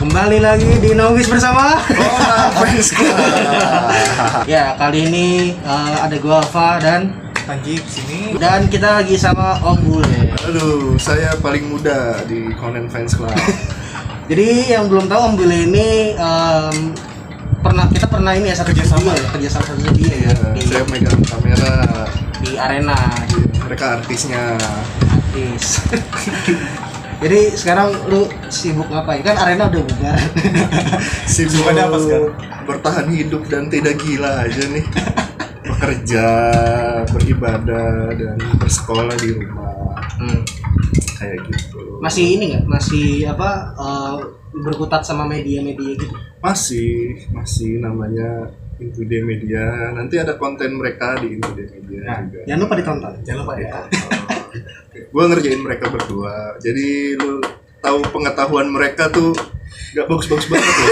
Kembali lagi di Nowis bersama Fans Club. Ya, kali ini ada gua Alfa dan Panji sini. Dan kita lagi sama Om Bule. Aduh, saya paling muda di Conan Fans Club. Jadi yang belum tahu Om Bule ini kita pernah ini ya satu Kerjasama. satu studio ya Saya megang kamera. di arena Mereka artisnya. artis. Jadi sekarang lu sibuk ngapain? Kan arena udah bubar. Sibuk Ada apa sekarang? Bertahan hidup dan tidak gila aja nih. Bekerja, beribadah, dan bersekolah di rumah. Kayak gitu. Masih ini nggak? Masih berkutat sama media-media gitu? Masih namanya Intoday Media. Nanti ada konten mereka di Intoday Media Nah, juga. jangan lupa ditonton. Jangan lupa ya. Gue ngerjain mereka berdua. Jadi lu tahu pengetahuan mereka tuh gak bagus-bagus banget ya.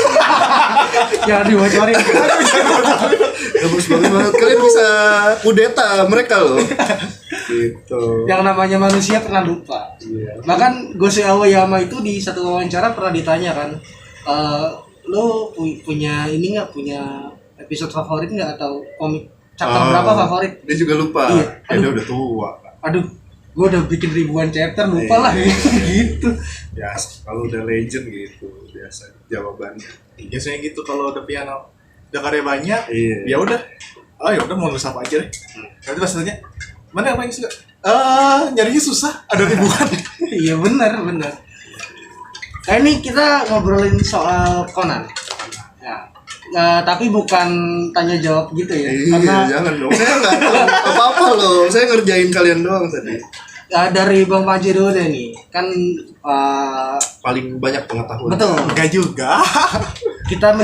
Jangan dibocorin. Gak bagus-bagus banget. Kalian bisa kudeta mereka loh. Gitu. Yang namanya manusia pernah lupa. Iya. Bahkan Gose Aoyama itu di satu wawancara pernah ditanya kan, lo punya ini nggak, punya episode favorit nggak atau komik chapter berapa favorit? Dia juga lupa. Iya. Kayak dia udah tua. Aduh, gue udah bikin ribuan chapter lupa lah gitu. Ya, kalau udah legend gitu biasa jawabannya. Biasanya gitu kalau udah piano, udah karya banyak, Iya. ya udah. Oh ya udah mau nulis apa aja deh. Nanti pas tanya, mana yang paling suka? Nyarinya susah, ada ribuan. Iya benar. Nah ini kita ngobrolin soal Conan. Ya, tapi bukan tanya jawab gitu ya. Iya, jangan dong. Saya nggak tahu apa-apa loh. Saya ngerjain kalian doang tadi. Dari Bang Panji dulu deh nih. Kan Paling banyak pengetahuan. betul. Enggak juga. Kita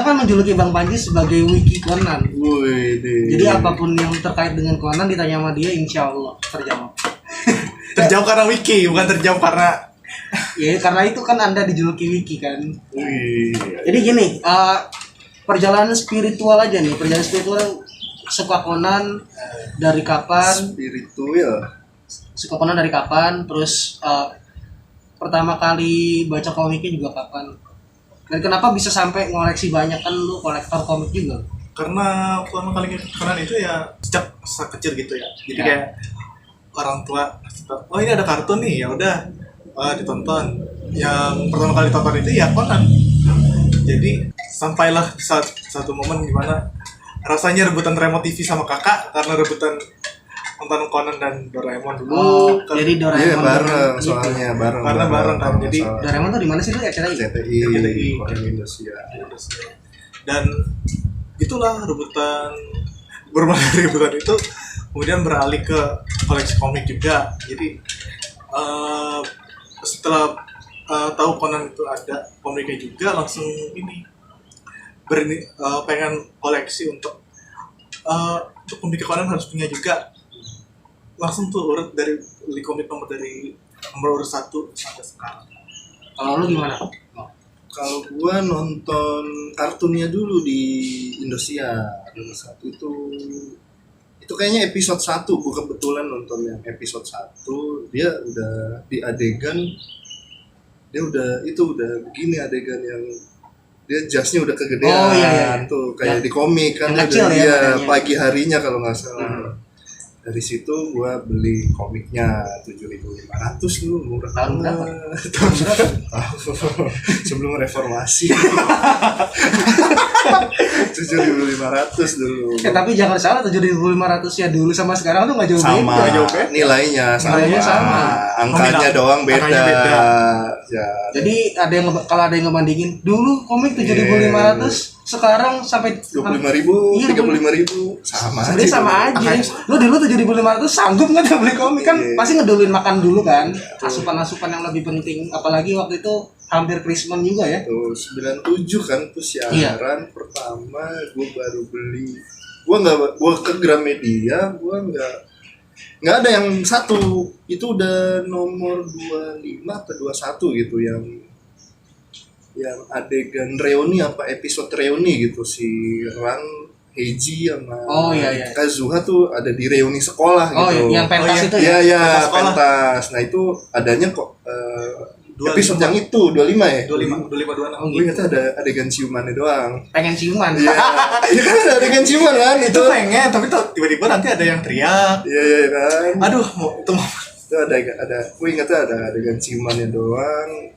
kan menjuluki Bang Panji sebagai wiki Conan. Wih, Jadi apapun yang terkait dengan Conan ditanya sama dia, insya Allah terjawab. Terjawab karena wiki, bukan terjawab karena Ya karena itu kan Anda dijuluki wiki kan. Wih. Jadi gini, perjalanan spiritual aja nih. Perjalanan spiritual suka Conan dari kapan? Suka Conan dari kapan? Terus pertama kali baca komiknya juga kapan? Dan kenapa bisa sampai ngoleksi banyak, kan lu kolektor komik juga? karena pertama kali Conan itu ya sejak masa kecil gitu ya. Jadi Ya. kayak orang tua, oh ini ada kartun nih, ya udah ditonton. Yang pertama kali tonton itu ya Conan. Jadi sampailah satu momen gimana rasanya rebutan remote TV sama kakak karena rebutan nonton Conan dan Doraemon dulu. Jadi Doraemon Iya bareng, gitu. soalnya bareng. Karena bareng kan, jadi Doraemon tuh di mana sih lu? RCTI? CTI, Korea Indonesia. Dan itulah rebutan, bermula dari rebutan itu kemudian beralih ke koleksi komik juga. Jadi setelah tahu Conan itu ada komiknya juga, langsung ini pengen koleksi untuk komik Conan harus punya juga. Langsung tuh urut dari beli komik dari nomor urut 1 sampai sekarang. Kalau lu gimana? Kalau gua nonton kartunnya dulu di Indosiar, satu itu kayaknya episode 1, gua kebetulan nonton yang episode 1, dia udah di adegan, dia udah begini adegan yang dia jasnya udah kegedean. Oh, iya. Tuh kayak di komik kan yang dia kecil udah ya dia badannya. pagi harinya kalau nggak salah. Dari situ gua beli komiknya 7.500 dulu, murah Tahun berapa? banget. Tahun berapa? Sebelum reformasi. 7.500 dulu. Tapi jangan salah, 7.500 ya dulu sama sekarang tuh nggak jauh Sama beda. nilainya Nilainya sama. Angkanya doang beda. Angkanya beda. Ya. Jadi kalau ada yang ngebandingin, dulu komik 7.500, sekarang sampai 25.000, Iya, 35.000, sama aja. sebenarnya sama aja. Lu dulu 7.500 sanggup nggak tuh beli komik? Kan Iya. pasti ngeduluin makan dulu kan. Asupan-asupan yang lebih penting. Apalagi waktu itu hampir Krismon juga ya. Tuh 97 kan tuh siaran Iya. pertama gue baru beli. Gua ke Gramedia, gua nggak ada yang satu, itu udah nomor 25 atau 21 gitu yang adegan reuni apa episode reuni gitu, si Ran, Heiji sama Iya. Kazuha tuh ada di reuni sekolah Oh gitu. yang pentas itu Iya ya. ya Pentas sekolah. pentas. Nah itu adanya kok Episode yang itu 25 ya? 25 26. Gue ingat ada adegan ciumannya doang. Pengen ciuman. Iya. Iya kan ada adegan ciuman kan Itu pengen, tapi tiba-tiba nanti ada yang teriak. Iya kan. Aduh, itu Itu ada gue ingatnya ada adegan ciumannya doang.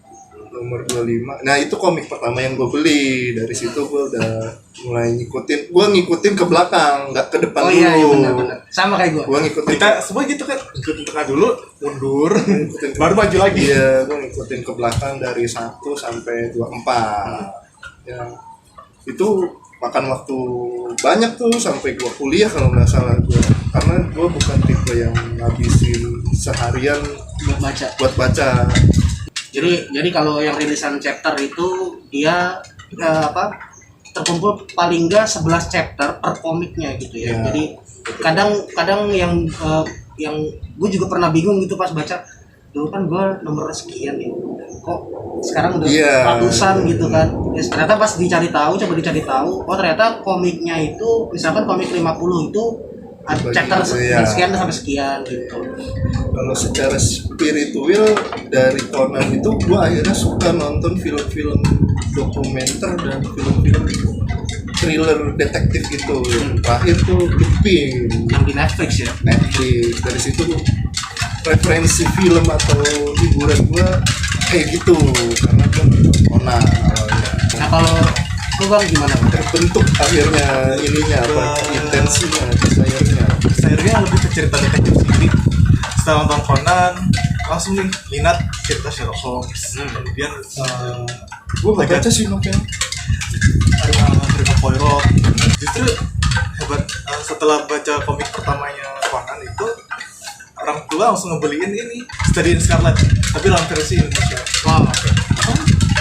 Nomor 25. Nah, itu komik pertama yang gue beli. Dari situ gue udah mulai ngikutin. Gue ngikutin ke belakang, nggak ke depan Oh dulu. iya benar. Sama kayak gue. Gue ngikutin. kita semua gitu kan, ikutin tengah dulu, mundur, Ngikutin baru maju lagi. Iya, gue ngikutin ke belakang dari 1 sampai 24. Ya, itu makan waktu banyak tuh sampai gue kuliah kalau nggak salah gue. Karena gue bukan tipe yang ngabisin seharian buat baca. buat baca. Jadi kalau yang rilisan chapter itu dia terkumpul paling enggak 11 chapter per komiknya gitu ya. Ya. Jadi kadang yang gue juga pernah bingung gitu pas baca, dulu kan gue nomor sekian nih, kok sekarang udah Iya. ratusan gitu kan. Ya, ternyata pas coba dicari tahu, oh ternyata komiknya itu misalkan komik 50 itu chapter Iya. sekian sampai sekian gitu. Kalau secara spiritual dari Conan itu gue akhirnya suka nonton film-film dokumenter dan film-film thriller detektif gitu. Terakhir tuh Lupin, Yang di Netflix ya. Netflix. Dari situ referensi film atau hiburan gue kayak gitu karena gue nonton Conan awalnya. Nah kalau lu bang gimana? Terbentuk akhirnya ininya apa intensinya, desire-nya. Sayurnya lebih ke cerita detektif sendiri. Setelah nonton Conan, langsung nih minat cerita Sherlock Holmes. Kemudian Gue gak baca sih novel. Hercule Poirot. Justru hebat, setelah baca komik pertamanya Conan itu, orang tua langsung ngebeliin ini Study in Scarlet, tapi dalam versi Indonesia. Oh,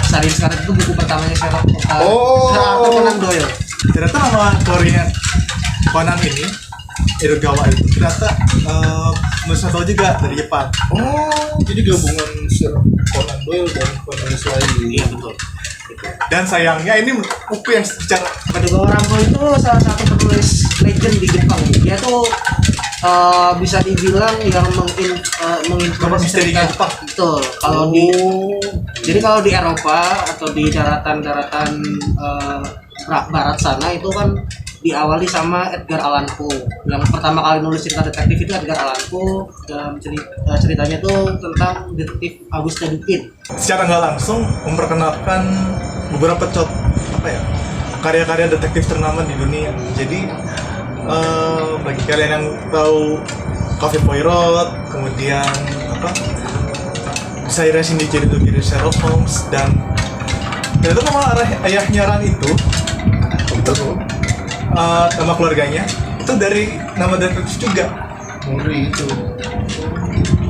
Study in Scarlet itu buku pertamanya Sherlock Oh. Arthur Conan Doyle. Ternyata nama keluarganya Conan ini, Edogawa itu ternyata nulis novel juga dari Jepang. Oh, jadi gabungan Sherlock Conan Doyle dan Conan Doyle. Iya betul. Dan sayangnya ini buku yang secara Edogawa Rampo itu salah satu penulis legend di Jepang. Dia tuh bisa dibilang yang menginspirasi Misteri cerita Jepang. Betul. Jadi kalau di Eropa atau di daratan-daratan barat sana itu kan diawali sama Edgar Allan Poe. Yang pertama kali nulis cerita detektif itu Edgar Allan Poe. Ceritanya tuh tentang detektif Auguste Dupin. secara nggak langsung memperkenalkan beberapa karya-karya detektif ternama di dunia. Jadi bagi kalian yang tahu Hercule Poirot, kemudian Sayurnya Cindy jadi Sherlock Holmes, dan ternyata nama ayahnya Ran itu nama keluarganya itu dari nama detektif juga, Muri itu.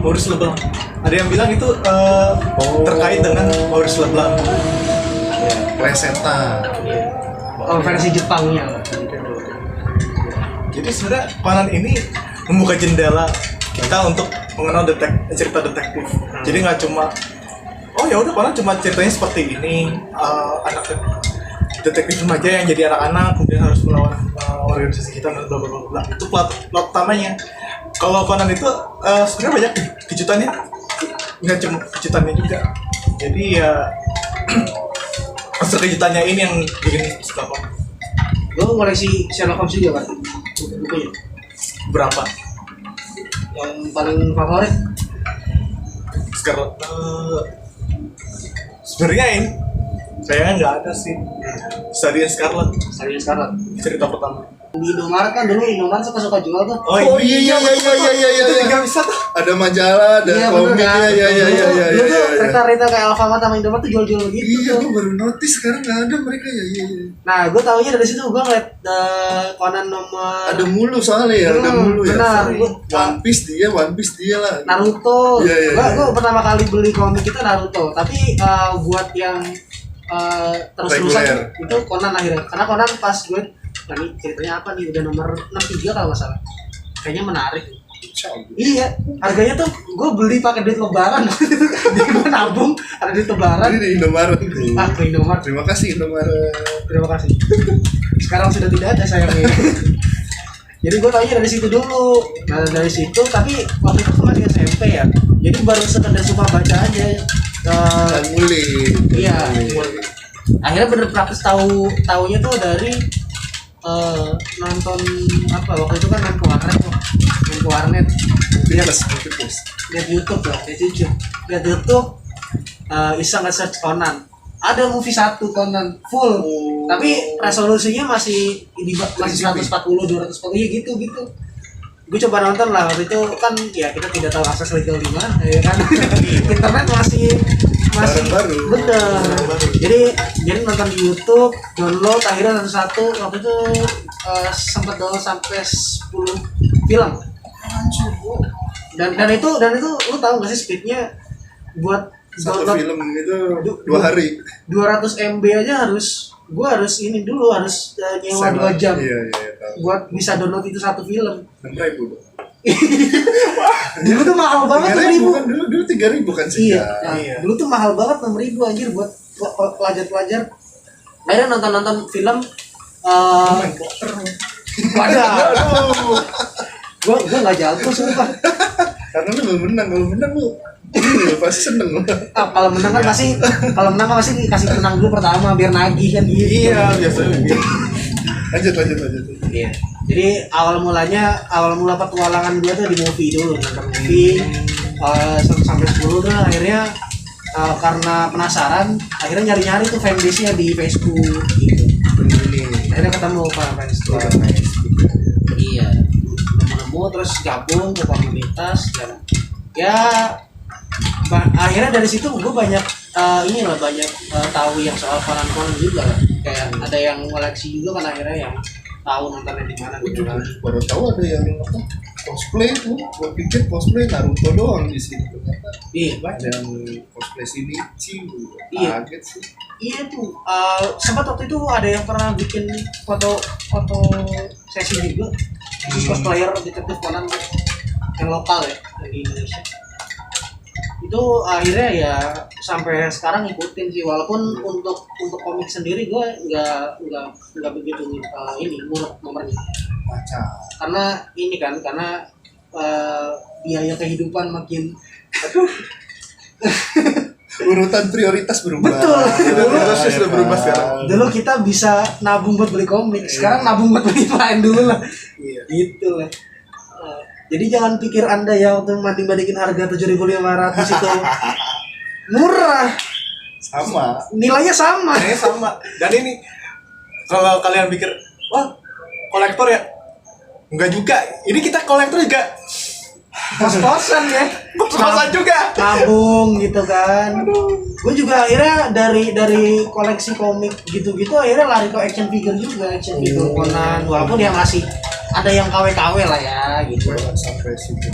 Maurice Leblanc. Ada yang bilang itu terkait dengan Maurice Leblanc. Reseta. Oh, versi Jepangnya. Jadi sebenarnya Conan ini membuka jendela kita untuk mengenal cerita detektif. Jadi nggak cuma ya udah Conan cuma ceritanya seperti ini, anak detektif remaja yang jadi anak-anak kemudian harus melawan organisasi kita dan bla bla bla. Itu plot utamanya. Kalau Conan itu sebenarnya banyak kejutannya, nggak cuma kejutannya juga. Jadi ya maksud kejutannya ini yang bikin suka Conan. Lo koleksi Sherlock Holmes juga kan? Bukunya. Berapa? Yang paling favorit? Sekarang sebenarnya ini sayangnya nggak ada sih. Study in Scarlet Study in Scarlet. cerita pertama. Di Indomaret kan dulu Indomaret suka jual tuh. Oh iya. Itu juga bisa tuh. Ada majalah, ada Iya, komik, bener kan? iya. Dulu tuh reta-reta kayak Alfamart sama Indomaret tuh jual-jual gitu. Iya, tuh. gue baru notice sekarang nggak ada mereka ya. Iya. Nah, gue taunya dari situ gue ngeliat Conan nomor Ada mulu soalnya ya, ada mulu ya. benar. One Piece dia lah. Naruto. Iya. Gue pertama kali beli komik itu Naruto, tapi buat yang terus-terusan Reguler. itu Conan akhirnya. Karena Conan pas gue ini ceritanya apa nih, udah nomor 63 kalau nggak salah. Kayaknya menarik. Iya, harganya tuh gue beli pakai duit lebaran. Jadi gue nabung ada duit lebaran. Ini di Indomaret. Ke Indomaret. Terima kasih Indomaret. Terima kasih. Sekarang sudah tidak ada sayangnya. Jadi gue taunya dari situ dulu. Nah dari situ, tapi waktu itu masih SMP ya. Jadi baru sekedar suka baca aja. Dan ngulik. Iya. Akhirnya bener praktis taunya tuh dari nonton apa waktu itu kan main ke warnet lihat YouTube iseng nge-search Conan, ada movie 1 Conan full, tapi resolusinya masih 140 240 ya gitu. Gue coba nonton lah waktu itu kan, ya kita tidak tahu akses legal di mana ya kan. Internet masih baru. Bener. Jadi nonton di YouTube, download akhirnya satu waktu itu sempat download sampai 10 film. Dan itu lu tahu nggak sih speednya buat satu download film itu 2 hari 200 MB aja gua harus ini dulu harus nyewa 2 jam. Iya, tahu. Buat bisa download itu satu film. 6.000 dong. Dulu tuh mahal banget 3.000 6.000. kan dulu 3.000 kan sih. Iya. Dulu tuh mahal banget 6.000 anjir buat pelajar. Akhirnya nonton film Main poker. waduh. Gua enggak jago sumpah. Karena lu belum menang, kalau menang lu pasti seneng lu. Kalau menang kan pasti dikasih menang dulu pertama biar nagih kan gitu. Iya, biasanya gitu. Lanjut. Iya. Jadi awal mula petualangan dia tuh di movie dulu, nonton movie sampai 10 tuh akhirnya karena penasaran akhirnya nyari-nyari tuh fanbase-nya di Facebook gitu. Akhirnya ketemu Pak Facebook. Iya. Nemu terus gabung ke komunitas dan ya akhirnya dari situ gue banyak tahu yang soal Conan juga, kayak ada yang koleksi juga kan akhirnya yang tahu nontonnya di mana gitu kan. Baru tahu ada yang cosplay tuh, gue pikir cosplay Naruto doang di sini, ternyata Iya, ada yang cosplay Shinichi, Iya. kaget sih. Iya tuh, sempat waktu itu ada yang pernah bikin foto sesi juga, khusus cosplayer detektif Conan yang lokal ya, yang di Indonesia. Itu akhirnya ya sampai sekarang ngikutin sih, walaupun untuk komik sendiri gue nggak begitu menurut nomornya. Baca. Karena biaya kehidupan makin Urutan prioritas berubah. Betul. Prioritasnya sudah berubah sekarang. dulu kita bisa nabung buat beli komik, sekarang nabung buat beli main dulu lah. Iya. Gitu lah. Jadi jangan pikir Anda yang waktu banding-bandingin harga 7.500 itu murah. Sama. Nilainya sama. Kayaknya sama. Dan ini kalau kalian pikir, wah kolektor ya? Enggak juga. Ini kita kolektor juga. Kos-kosan ya. Kos-kosan juga. Nabung gitu kan. Gue juga akhirnya dari koleksi komik gitu-gitu akhirnya lari ke action figure juga, action figure Conan, walaupun dia masih ada yang KW-KW lah ya gitu. Gue sampai situ.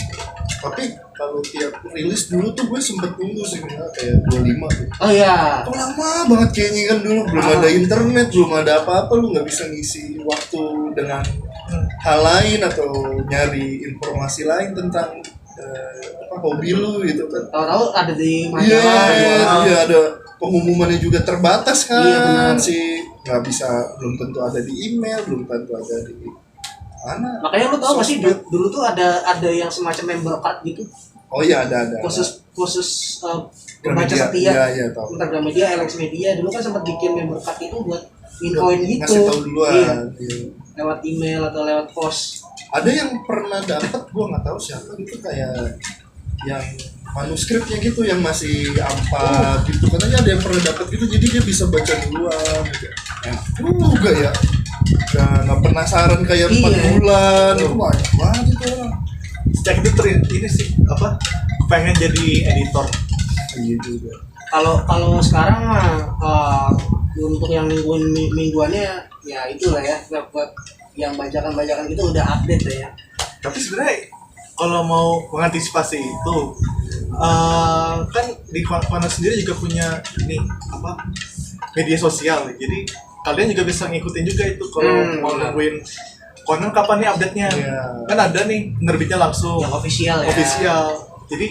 Tapi kalau tiap rilis dulu tuh gue sempet tunggu sih, kayak 25 tuh. Oh iya. Itu lama banget kayaknya kan dulu, belum ada internet, belum ada apa-apa, lu nggak bisa ngisi waktu dengan hal lain atau nyari informasi lain tentang hobi lu gitu kan. Tahu-tahu ada di majalah. Iya, ada pengumumannya juga terbatas kan. Iya, benar. Sih nggak bisa, belum tentu ada di email, belum tentu ada di mana. Makanya lu tahu nggak sih Sosmed. dulu tuh ada yang semacam member card gitu, Oh iya, ada. khusus pembaca Gramedia. setia. Iya, tahu. Entar Gramedia, Alex Media dulu kan sempat bikin member card itu buat infoin gitu. Ngasih tahu duluan. Iya, Iya. lewat email atau lewat pos. Ada yang pernah dapat, gua nggak tahu siapa gitu, kayak yang manuskripnya gitu yang masih ampas gitu, katanya ada yang pernah dapat gitu, jadi dia bisa baca duluan gitu. Juga ya nggak penasaran kayak 4 Iya. bulan itu banyak banget itu orang. Sejak itu ini sih apa? Pengen jadi editor. Iya juga. Kalau sekarang mah untuk yang mingguannya ya itulah ya, buat yang bajakan gitu udah update deh ya. Tapi sebenarnya kalau mau mengantisipasi itu, kan di Conan sendiri juga punya ini apa media sosial, jadi kalian juga bisa ngikutin juga itu kalau mau nungguin Conan kapan nih update-nya. Iya. Kan ada nih penerbitnya langsung Yang official ya. official. Jadi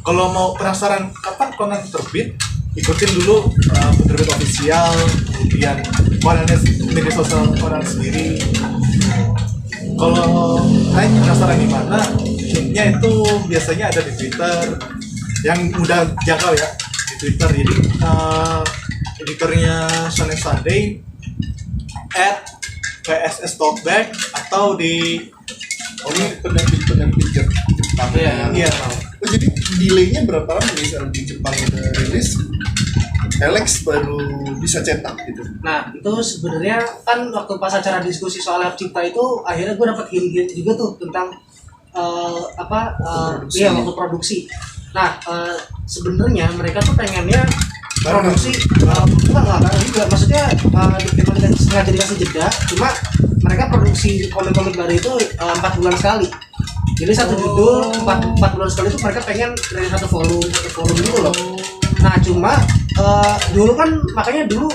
kalau mau penasaran kapan Conan terbit, ikutin dulu penerbit official, kemudian media sosial Conan sendiri. Kalau kalian penasaran gimana, linknya itu biasanya ada di Twitter yang mudah jangkau ya. Di di Twitter. Jadi editornya Shonen Sunday @PSS Talkback atau di ini penerbit Jepang. iya. Oh, jadi delaynya berapa lama misalnya di Jepang udah rilis, Alex baru bisa cetak gitu? Nah itu sebenarnya kan waktu pas acara diskusi soal hak cipta itu akhirnya gue dapet hint juga tuh tentang Produksi. iya waktu produksi. Nah sebenarnya mereka tuh pengennya produksi bukan juga maksudnya emang sengaja dikasih jeda, cuma mereka produksi komik-komik baru itu 4 bulan sekali. Jadi satu judul 4 bulan sekali itu mereka pengen rilis satu volume gitu loh. Nah cuma dulu kan makanya dulu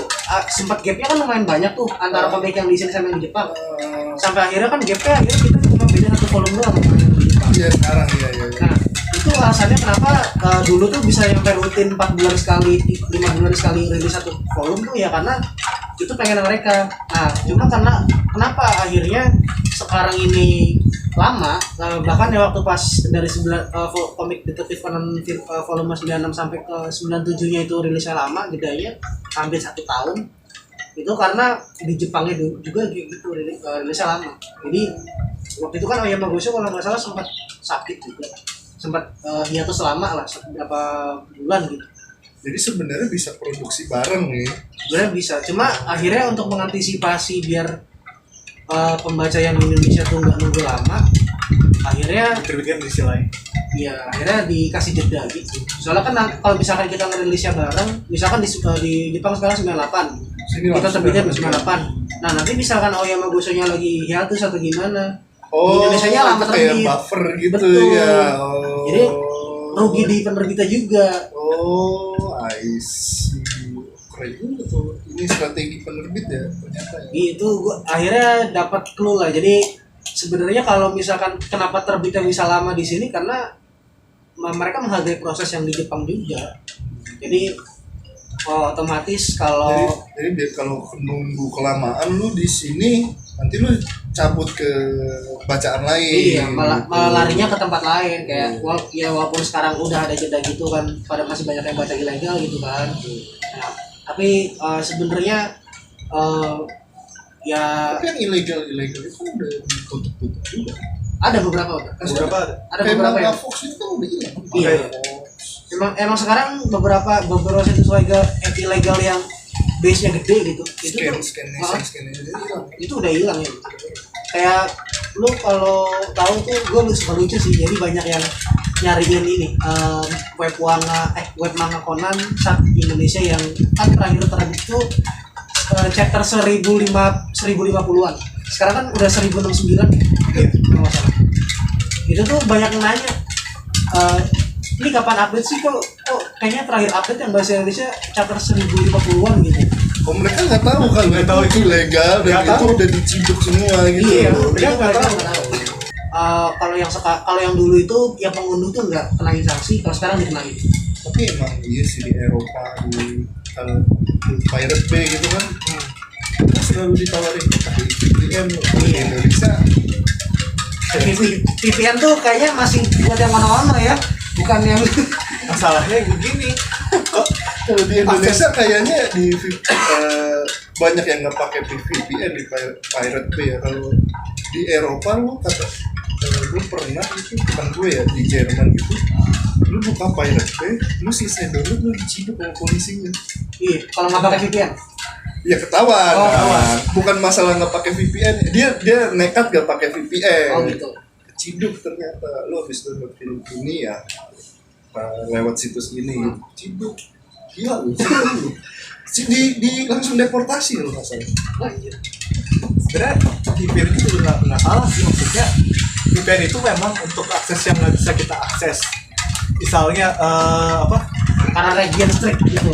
sempat gapnya kan lumayan banyak tuh antara komik yang di sini sama yang di Jepang. Sampai akhirnya kan gapnya akhirnya kita cuma beda satu volume doang sama yang di Jepang. Iya sekarang ya. Nah itu alasannya kenapa dulu tuh bisa sampai rutin 4 bulan sekali, 5 bulan sekali rilis satu volume tuh ya karena itu pengen mereka. Nah cuma karena kenapa akhirnya sekarang ini lama, bahkan ya waktu pas dari komik detektif Conan volume 96 sampai ke 97 nya itu rilisnya lama, jedanya hampir 1 tahun. Itu karena di Jepangnya juga gitu rilisnya lama. Jadi waktu itu kan Oyama Gosho kalau nggak salah sempat sakit juga, sempat hiatus lama lah beberapa bulan gitu. Jadi sebenarnya bisa produksi bareng nih. Sebenarnya bisa, cuma akhirnya untuk mengantisipasi biar pembaca yang di Indonesia tuh nggak nunggu lama, akhirnya Diterbitkan di sisi lain. ya akhirnya dikasih jeda gitu. Soalnya kan kalau misalkan kita ngerilisnya bareng, misalkan di Jepang sekarang 98, Sini kita langsung terbitnya bareng. 98. Nah nanti misalkan Oyama Gosho-nya lagi hiatus atau gimana, di Oh, Indonesianya lama itu kayak terbit. buffer gitu. Betul. Ya. Oh. Jadi rugi di penerbitnya juga. Oh, I see. Keren juga tuh. Ini strategi penerbit ya ternyata ya. Itu gua akhirnya dapat clue lah. Jadi sebenarnya kalau misalkan kenapa terbitnya bisa lama di sini karena mereka menghargai proses yang di Jepang juga. Jadi otomatis kalau Jadi biar kalau nunggu kelamaan lu di sini, nanti lu cabut ke bacaan lain. iya malah larinya ke tempat lain kayak walaupun sekarang udah ada jeda gitu kan, pada masih banyak yang baca ilegal gitu kan. Nah, tapi sebenarnya ya Tapi yang ilegal itu kan udah ditutup juga. ada beberapa Beberapa ada. ada Kayak beberapa Manga yang Fox itu kan udah hilang. Iya. emang sekarang beberapa situs ilegal yang base nya gede gitu itu Scan tuh scan itu hilang. itu udah hilang ya. Kayak lu kalau tahu tuh gue suka lucu sih, jadi banyak yang nyariin ini web manga Conan saat Indonesia yang kan terakhir itu chapter 1050-an. Sekarang kan udah 1069 kalau nggak salah. Itu tuh banyak yang nanya ini kapan update sih, kok kayaknya terakhir update yang bahasa Indonesia chapter 1050-an gitu. Oh, mereka nggak tahu kan, Nggak tahu itu legal dan Nggak itu tahu. udah diciduk semua gitu. Iya, mereka nggak tahu. Kalau yang dulu itu yang pengunduh tuh nggak kenain sanksi, kalau sekarang dikenain. Tapi emang iya sih di Eropa di kalau di Pirate Bay gitu kan, kita selalu ditawarin pakai VPN di Indonesia. VPN tuh kayaknya masih buat yang mana-mana ya, bukan yang Masalahnya begini, kok Kalau di Indonesia kayaknya banyak yang nggak pakai VPN di Pirate Bay ya. Kalau di Eropa lu kata gue pernah itu bukan gue ya di Jerman gitu, lu buka Pirate Bay, lu selesai download lu diciduk sama polisinya. iya kalau nggak pakai VPN. Ya ketahuan. Oh, kan. ketahuan. Bukan masalah nggak pakai VPN, dia nekat nggak pakai VPN. Oh gitu. Ciduk ternyata lu habis download film ini ya lewat situs ini ciduk. Gila lu. Di langsung deportasi lu masalah. Lanjut. sebenarnya VPN itu juga nggak salah sih, maksudnya VPN itu memang untuk akses yang nggak bisa kita akses, misalnya Karena region strict gitu.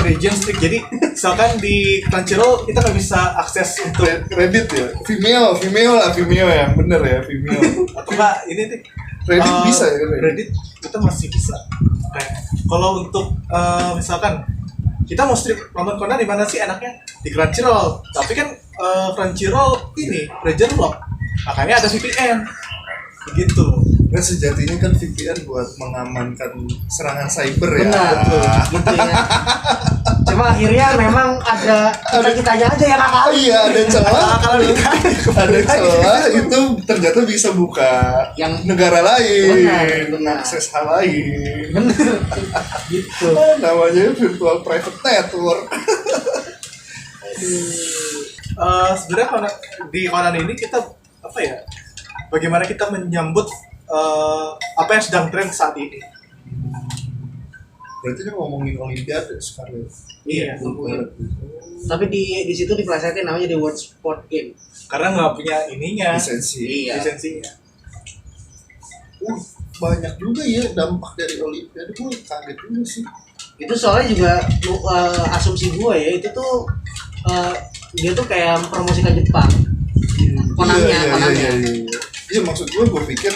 region strict. Jadi misalkan di Crunchyroll kita nggak bisa akses untuk Reddit ya, Vimeo yang bener ya Vimeo. atau enggak ini nih Reddit bisa ya kan? Reddit kita masih bisa. Kayak kalau untuk misalkan kita mau strip nonton Conan di mana sih enaknya? Di Crunchyroll. Tapi kan Crunchyroll ini region lock, makanya ada VPN gitu. Kan sejatinya kan VPN buat mengamankan serangan cyber ya. Benar, gitu ya. Cuma akhirnya memang ada kita-kitanya aja yang nakal. Iya, ada celah. Ada celah itu ternyata bisa buka Yang negara lain, benar. akses hal lain. Bener. Gitu. Namanya virtual private network. Sebenarnya di Conan ini kita apa ya? Bagaimana kita menyambut apa yang sedang tren saat ini? Berarti dia ngomongin Olimpiade sekarang. Iya. Tapi di situ dipelesetin namanya di World Sport Game. Karena nggak punya ininya, Lisensi. Iya. lisensinya. Banyak juga ya dampak dari Olimpiade. Gue kaget juga sih. Itu soalnya juga asumsi gue ya, itu tuh dia tuh kayak mempromosikan Jepang. Konamnya. Iya, maksud gue pikir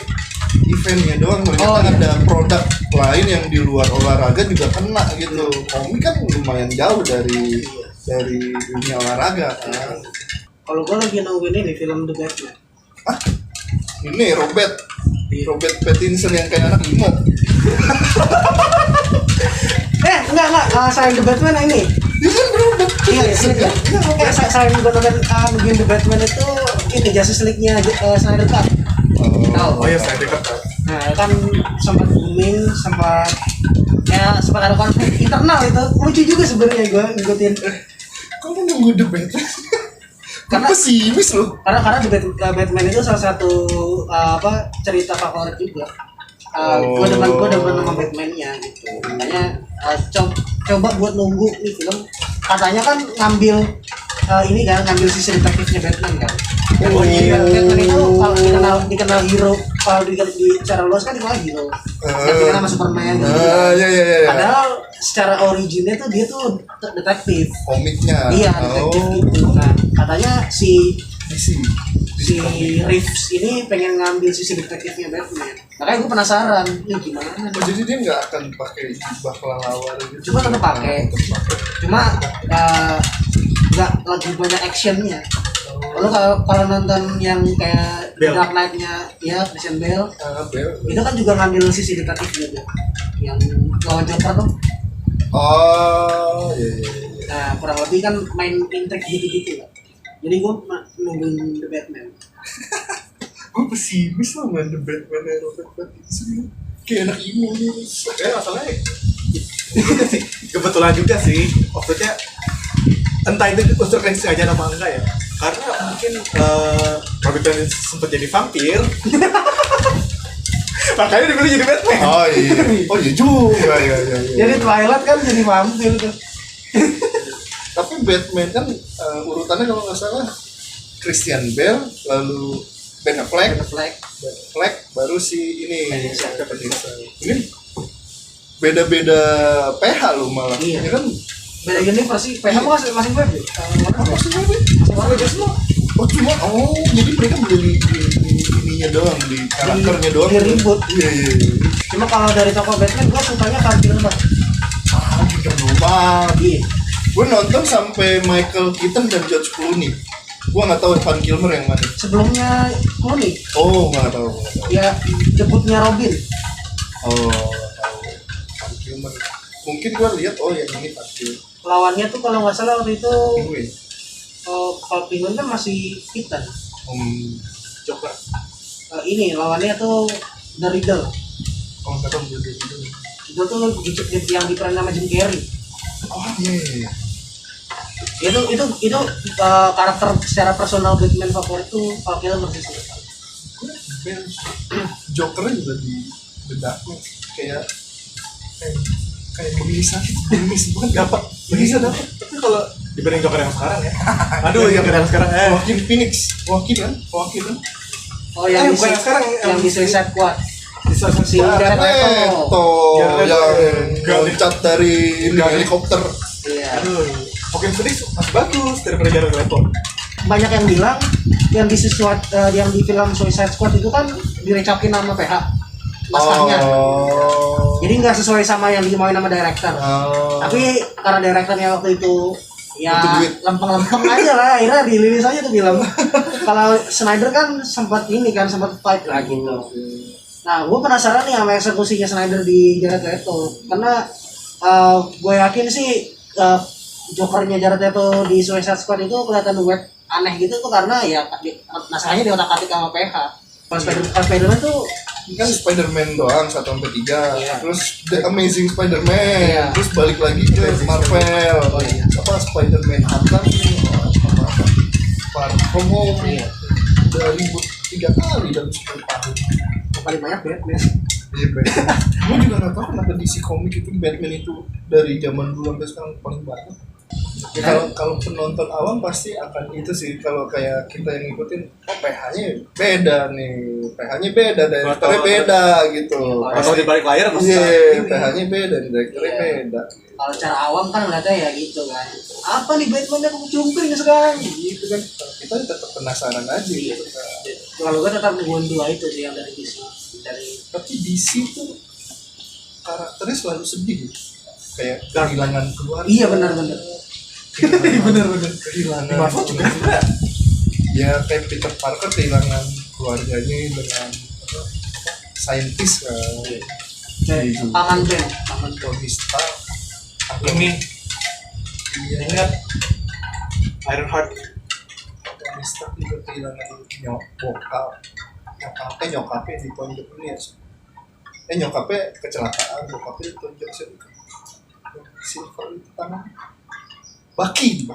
eventnya doang, ternyata Oh, iya. ada produk lain yang di luar olahraga juga kena gitu. Komik kan lumayan jauh dari dunia olahraga kan. Kalau gue lagi nungguin ini film The Batman. Ini Robert Iya. Pattinson yang kayak anak emo. Enggak, selain The Batman ini. Dia kan Robert Iya, Pattinson iya. kan. Selain gue nungguin The Batman itu ini Justice League-nya Snyder Cut. Tahu? Oh ya, saya dekat. Nah, kan sempat booming, sempat ada konflik internal itu. Lucu juga sebenarnya gue ngikutin. Kamu nunggu The Batman? Karena- pesimis loh. Karena Batman itu salah satu cerita favorit juga. Gue demen sama Batman-nya gitu. Makanya coba buat nunggu nih film. Katanya kan ngambil ngambil sisi detektifnya Batman kan. Oh iya. Batman itu kalau dikenal hero, kalau di secara luas kan dikenal hero. Yang dikenal sama Superman gitu. Iya. Padahal secara originnya tuh dia tuh detektif. Komiknya. Iya, detektif gitu. Nah, katanya si DC. Reeves ini pengen ngambil sisi detektifnya Batman. Makanya gue penasaran, ini gimana nih? Oh, jadi dia nggak akan pakai jubah kelelawar gitu. Cuma tetap pakai. Cuma nggak lagi banyak actionnya. Lalu kalau nonton yang kayak Bale. Dark Knight-nya ya Christian Bale, Bel. itu kan juga ngambil sisi detektif juga. Yang lawan Joker tuh. Oh, iya. Nah, kurang lebih kan main intrik gitu-gitu lah. Jadi gue nungguin The Batman. Gue pesimis lah main The Batman ya Robert Pattinson. Kayak anak emo nih. Masalahnya itu sih kebetulan juga sih. Maksudnya entah itu unsur kesengajaan apa enggak ya. Karena mungkin Robert Pattinson sempat jadi vampir. Makanya dipilih jadi Batman. Oh iya juga ya. Jadi Twilight kan jadi vampir tuh. Tapi Batman kan urutannya kalau nggak salah Christian Bale, lalu Ben Affleck, baru si ini Pattinson. Ini beda-beda PH lo malah. Iya. Ini kan Beda universe sih. PH masih web ya? apa sih ini? Warna semua. Jadi mereka beli di ininya doang, di karakternya doang. Di reboot. Iya. Cuma kalau dari toko Batman gue sukanya Val Kilmer. Kita lupa. Iya. Gue nonton sampai Michael Keaton dan George Clooney. Gue nggak tahu Van Kilmer yang mana. Sebelumnya Clooney. Oh, nggak tahu. Ya debutnya Robin. Oh, nggak tahu. Van Kilmer. Mungkin gue lihat yang ini Van Kilmer. Lawannya tuh kalau nggak salah waktu itu Penguin. Val Kilmer kan masih Titan. Joker. Ini lawannya tuh The Riddle. Kalau nggak tahu gue dulu. Itu tuh yang diperan sama Jim Carrey. Oh iya. Itu karakter secara personal Batman favorit tuh Val Kilmer sih sebetulnya. Jokernya juga di bedaknya kayak bisa bukan Dapat. Bisa dapat. Tapi kalau dibanding Joker yang sekarang ya. Aduh, Joker yang sekarang Joaquin Phoenix. Joaquin kan? Oh yang bukan yang sekarang, yang di Suicide Squad. Si Jared Jared Leto yang loncat dari helikopter. Iya. Aduh, Joaquin Phoenix masih bagus daripada Jared Leto. Banyak yang bilang yang di film Suicide Squad itu kan direcapin nama PH naskahnya. Jadi nggak sesuai sama yang dimauin sama director. Tapi karena directornya waktu itu ya lempeng-lempeng aja lah, akhirnya dirilis aja tuh film. Kalau Snyder kan sempat fight lah gitu. Nah, gue penasaran nih sama eksekusinya Snyder di Jared Leto, karena gue yakin sih Jokernya Jared Leto di Suicide Squad itu kelihatan weird aneh gitu tuh karena ya naskahnya di otak-atik sama PH. Kalau Spider-Man tuh kan Spider-Man doang 1 sampai 3. Iya. Terus The Amazing Spider-Man. Iya. Terus balik lagi ke Marvel. Oh, iya. Apa Spider-Man Atom apa Far From Home. Iya. Udah ribut 3 kali dalam 10 tahun. paling banyak Batman. Iya Batman. Gue juga nggak tahu kenapa DC komik itu Batman itu dari zaman dulu sampai sekarang paling banyak. Ya, kalau penonton awam pasti akan itu sih, kalau kayak kita yang ngikutin PH-nya beda nih, PH-nya beda, direkturnya beda gitu. Atau di balik layar pasti Iya, PH-nya beda, direkturnya Iya. beda. Kalau cara awam kan ngeliatnya ya gitu kan. Apa nih Batman-nya kucumpring sekarang? Gitu kan, kita tetap penasaran aja gitu. Kalau gue tetap nungguin 2 itu sih yang dari DC. Tapi DC tuh karakternya selalu sedih, kayak kehilangan keluarga. Iya benar-benar. bener-bener Kehilangan. di Marvel juga ada. Ya kayak Peter Parker kehilangan keluarganya dengan saintis kan. Kayak paman Ben. Tony Stark. Ini Iya, ingat Ironheart. Tony Stark juga kehilangan nyokapnya di Tonjok ini ya. Nyokapnya kecelakaan, bokapnya ditonjok Silver itu tangan. Baki.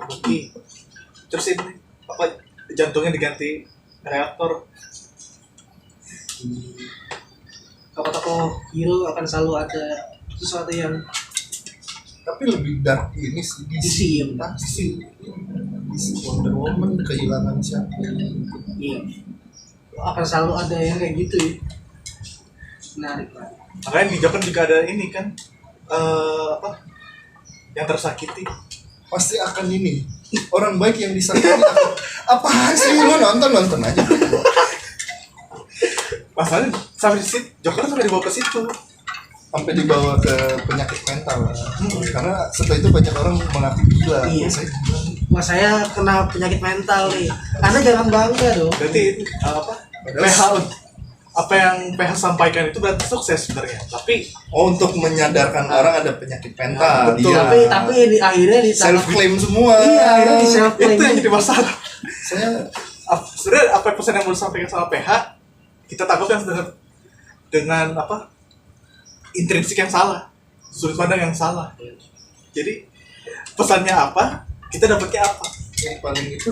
Terus ini apa jantungnya diganti reaktor. Tokoh-tokoh hero akan selalu ada sesuatu yang Tapi lebih dark ini sih DC ya benar. DC Wonder Woman kehilangan siapa? Iya. Akan selalu ada yang kayak gitu ya. Menarik lah. Makanya di Joker juga ada ini kan apa yang tersakiti. Pasti akan ini orang baik yang disakiti apa sih, lo nonton aja. Masalahnya sampai di situ Joker sampai dibawa ke situ. Sampai dibawa ke penyakit mental karena setelah itu banyak orang mengaku gila. Iya. Saya gila. Wah saya kena penyakit mental nih. Karena jangan bangga dong. Berarti itu apa? PH apa yang PH sampaikan itu berarti sukses sebenarnya. Tapi untuk menyadarkan orang ada penyakit mental. betul. Iya. Tapi akhirnya Self claim semua. Iya, akhirnya di self itu yang claim. jadi masalah. Saya Sebenarnya apa pesan yang mau disampaikan sama PH kita tangkap dengan apa intrinsik yang salah, sudut pandang yang salah. Jadi pesannya apa, kita dapatnya apa. yang paling itu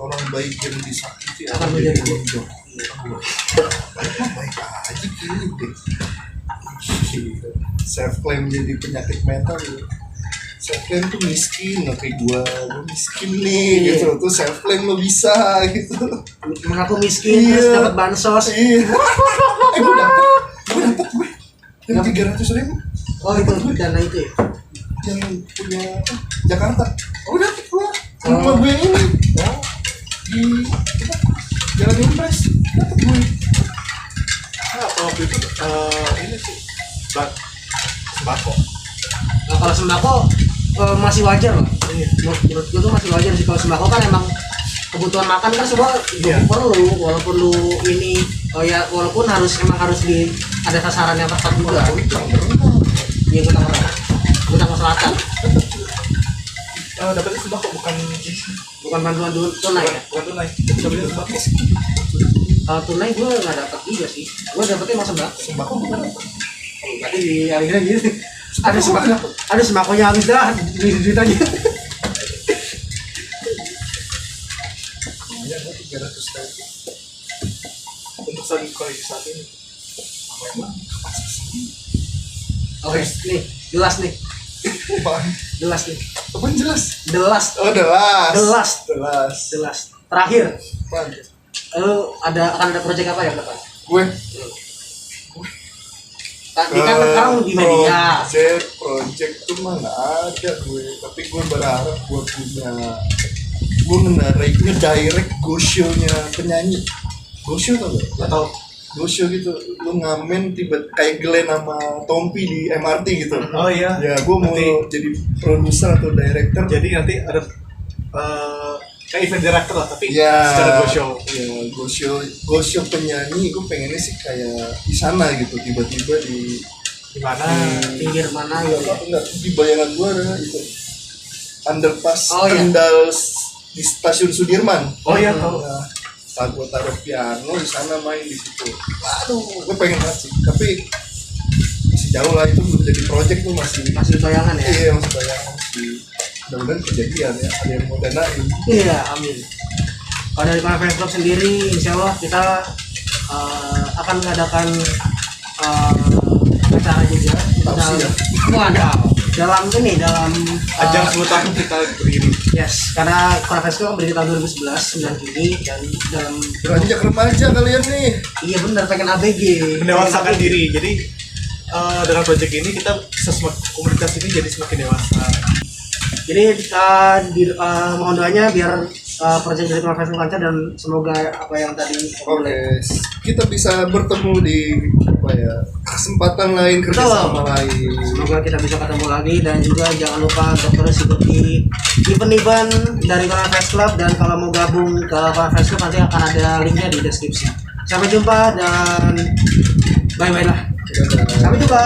orang baik yang disakiti Akan menjadi bodoh. Baik aja gini deh. Self claim jadi penyakit mental ya. Self claim tuh miskin, oke gua miskin nih Iya. gitu. Tuh self claim lo bisa gitu. Mengaku miskin Iya. terus dapat bansos. Iya. Gue dapet yang 300.000 Oh itu dana itu ya. yang punya Jakarta. Oh dapet gua. Rumah gue yang ini di Jalan Impres dapet gue. Nah, waktu itu ini sih sembako. Nah, kalau sembako masih wajar lah. Menurut gue tuh masih wajar sih kalau sembako kan emang kebutuhan makan kan semua Iya. perlu, walaupun lu ini ya walaupun emang harus di ada sasaran yang tepat juga. Iya gue tanggung selatan. Dapetnya sembako Bukan bantuan tunai ya. bukan tunai. Dapetnya sembako. Kalau tunai gue nggak dapat juga sih. Gue dapetnya emang sembako. Sembako bukan apa? Berarti di akhirnya gitu. Ada sembakonya habis dah di aja. Ya, 300.000. Untuk saat kondisi saat ini. Oke, nih jelas nih, Apaan? jelas nih, Apaan jelas? jelas, Oh, jelas. jelas. Terakhir, Apaan? lu akan ada proyek apa ya ke depan? Gue Tadi kan sekarang di media. project tuh mah nggak ada gue, tapi gue berharap gue ngedirect go show-nya penyanyi. Go show tau gak? Atau Go show gitu, lu ngamen tiba kayak Glenn sama Tompi di MRT gitu. oh iya. Ya gue mau Nanti- jadi produser atau director. Jadi nanti ada kayak event director lah tapi Ya, secara go show. ya, go show penyanyi, gue pengennya sih kayak di sana gitu, tiba-tiba di Gimana? Pinggir mana gitu. enggak, di bayangan gue ada itu underpass Oh, iya. Kendal di stasiun Sudirman. Oh iya tahu. Nah, saat gue taruh piano di sana main di situ. Waduh, gue pengen banget sih, tapi masih jauh lah, itu belum jadi project tuh, Masih bayangan ya. iya, masih bayangan sih. Mudah-mudahan kejadian ya, ada yang mau danain. Iya, amin. Kalau dari Fans Club sendiri, insya Allah kita akan mengadakan acara juga. Tausi ya? Waduh, dalam Ajang 10 tahun kita berdiri. yes, karena Fans Club berdiri tahun 2011 9 Juni dan dalam Beranjak remaja kalian nih. iya benar pengen ABG. Mendewasakan diri. Jadi dengan proyek ini kita komunitas ini jadi semakin dewasa. Jadi mohon doanya biar proyek dari Fans Club lancar dan semoga apa yang tadi Oke, kita bisa bertemu di apa ya, kesempatan lain, kerjasama lain. Semoga kita bisa ketemu lagi dan juga jangan lupa untuk terus ikuti event-event dari Korea Fans Club dan kalau mau gabung ke Korea Fans Club nanti akan ada linknya di deskripsi. Sampai jumpa dan bye-bye lah. Dadah. Sampai jumpa.